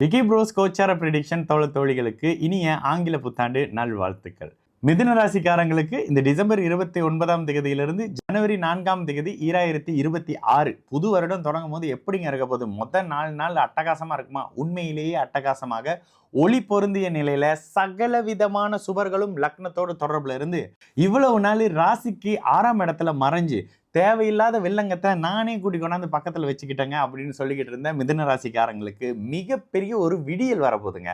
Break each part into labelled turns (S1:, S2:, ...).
S1: Vicky pros கோச்சார prediction தோழிகளுக்கு இனிய ஆங்கில புத்தாண்டு நல்வாழ்த்துக்கள். மிதுன ராசிக்காரங்களுக்கு இந்த டிசம்பர் 29ஆம் தேதியிலிருந்து ஜனவரி 4ஆம் தேதி 2026 புது வருடம் தொடங்கும் போது எப்படிங்க இருக்க போகுது? மொத்தம் 4 நாள் அட்டகாசமா இருக்குமா? உண்மையிலேயே அட்டகாசமாக ஒளி பொருந்திய நிலையில சகல விதமான சுபர்களும் லக்னத்தோடு தொடர்புல இருந்து இவ்வளவு நாள் ராசிக்கு 6ஆம் இடத்துல மறைஞ்சு தேவையில்லாத வெள்ளங்கத்தை நானே கூட்டி கொண்டாந்து பக்கத்தில் வச்சுக்கிட்டேங்க அப்படின்னு சொல்லிக்கிட்டு இருந்த மிதுன ராசிக்காரங்களுக்கு மிகப்பெரிய ஒரு விடியல் வரப்போகுதுங்க.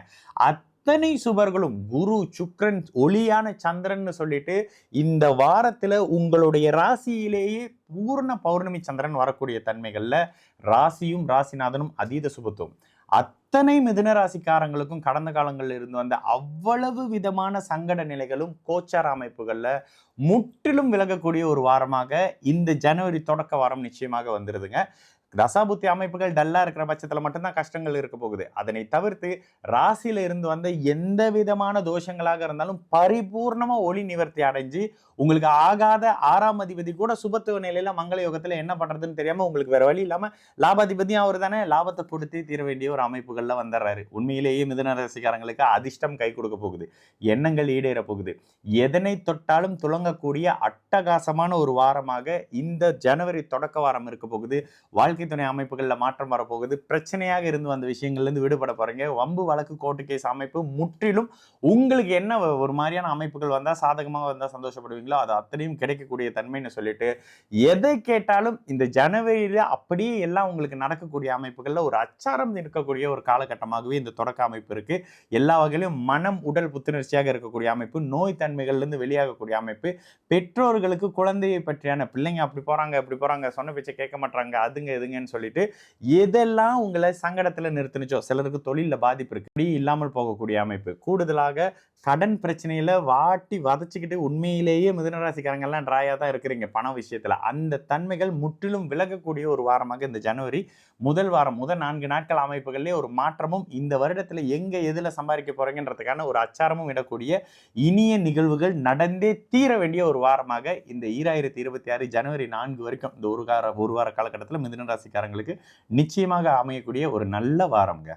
S1: அத்தனை சுபர்களும் குரு சுக்கிரன் ஒளியான சந்திரன் சொல்லிட்டு இந்த வாரத்துல உங்களுடைய ராசியிலேயே பூர்ண பௌர்ணமி சந்திரன் வரக்கூடிய தன்மைகள்ல ராசியும் ராசிநாதனும் அதீத சுபத்துவம். அத்தனை மிதுன ராசிக்காரங்களுக்கும் கடந்த காலங்களில் இருந்து வந்த அவ்வளவு விதமான சங்கட நிலைகளும் கோச்சார அமைப்புகள்ல முற்றிலும் விலகக்கூடிய ஒரு வாரமாக இந்த ஜனவரி தொடக்க வாரம் நிச்சயமாக வந்துருதுங்க. தசாபுத்தி அமைப்புகள் டல்லா இருக்கிற பட்சத்துல மட்டும்தான் கஷ்டங்கள் இருக்க போகுது. அதனை தவிர்த்து ராசியில இருந்து வந்த எந்த விதமான தோஷங்களாக இருந்தாலும் பரிபூர்ணமா ஒளி நிவர்த்தி அடைஞ்சு உங்களுக்கு ஆகாத 6ஆம் அதிபதி கூட சுபத்துவ நிலையில மங்கள யோகத்துல என்ன பண்றதுன்னு தெரியாம உங்களுக்கு வேற வழி இல்லாம லாபாதிபதியும் அவர் தானே லாபத்தை கொடுத்து தீர வேண்டிய ஒரு அமைப்புகள்ல வந்துடுறாரு. உண்மையிலேயே மிதுன ராசிக்காரங்களுக்கு அதிர்ஷ்டம் கை கொடுக்க போகுது, எண்ணங்கள் ஈடேற போகுது. எதனை தொட்டாலும் துளங்கக்கூடிய அட்டகாசமான ஒரு வாரமாக இந்த ஜனவரி தொடக்க வாரம் இருக்க போகுது. வாழ்க்கை துணை அமைப்புகள்ல மாற்றம் வரப்போகுது. பிரச்சனையாக இருந்து வந்த விஷயங்கள்ல இருந்து விடுபட போறீங்க. வம்பு வழக்கு கோர்ட்டு கேஸ் அமைப்பு முற்றிலும் உங்களுக்கு என்ன ஒரு மாதிரியான அமைப்புகள் வந்தா சாதகமாக வந்தா சந்தோஷப்படுவீங்களோ அது அத்தனையும் கிடைக்கக்கூடிய தன்மைன்னு சொல்லிட்டு எதை கேட்டாலும் இந்த ஜனவரியில அப்படியே எல்லாம் உங்களுக்கு நடக்கக்கூடிய அமைப்புகள்ல ஒரு அச்சாரம் இருக்கக்கூடிய ஒரு காலகட்டமாகவே இந்த தொடக்க அமைப்பு இருக்கு. எல்லா வகையிலும் மனம் உடல் புத்துணர்ச்சியாக இருக்கக்கூடிய அமைப்பு, நோய் தன்மைகள்ல இருந்து வெளியாகக்கூடிய அமைப்பு, பெற்றோர்களுக்கு குழந்தையை பற்றியான பிள்ளைங்க அப்படி போறாங்க இப்படி போறாங்க சொன்ன பேச்சை கேட்க மாட்டாங்க அதுங்க எதுங்கன்னு சொல்லிட்டு எதெல்லாம் உங்களை சங்கடத்துல நிறுத்தினுச்சோ, சிலருக்கு தொழில பாதிப்பு இருக்கு, இப்படி இல்லாமல் போகக்கூடிய அமைப்பு. கூடுதலாக கடன் பிரச்சனையில வாட்டி வதச்சிக்கிட்டு உண்மையிலேயே மிதுனராசிக்காரங்க எல்லாம் டிராயா தான் இருக்கிறீங்க பண விஷயத்துல. அந்த தன்மைகள் முற்றிலும் விலகக்கூடிய ஒரு வாரமாக இந்த ஜனவரி முதல் வாரம் முதல் 4 நாட்கள் அமைப்புகள்லேயே ஒரு மாற்றமும் இந்த வருடத்துல எங்க எதுல சம்பாதிக்க போறீங்கன்றதுக்கான ஒரு அச்சாரமும் இடக்கூடிய இனிய நிகழ்வுகள் நடந்தே தீர வேண்டிய ஒரு வாரமாக இந்த 2026 ஜனவரி 4 வரைக்கும் இந்த ஒரு வார காலகட்டத்தில் மிதுன ராசிக்காரங்களுக்கு நிச்சயமாக அமையக்கூடிய ஒரு நல்ல வாரம்ங்க.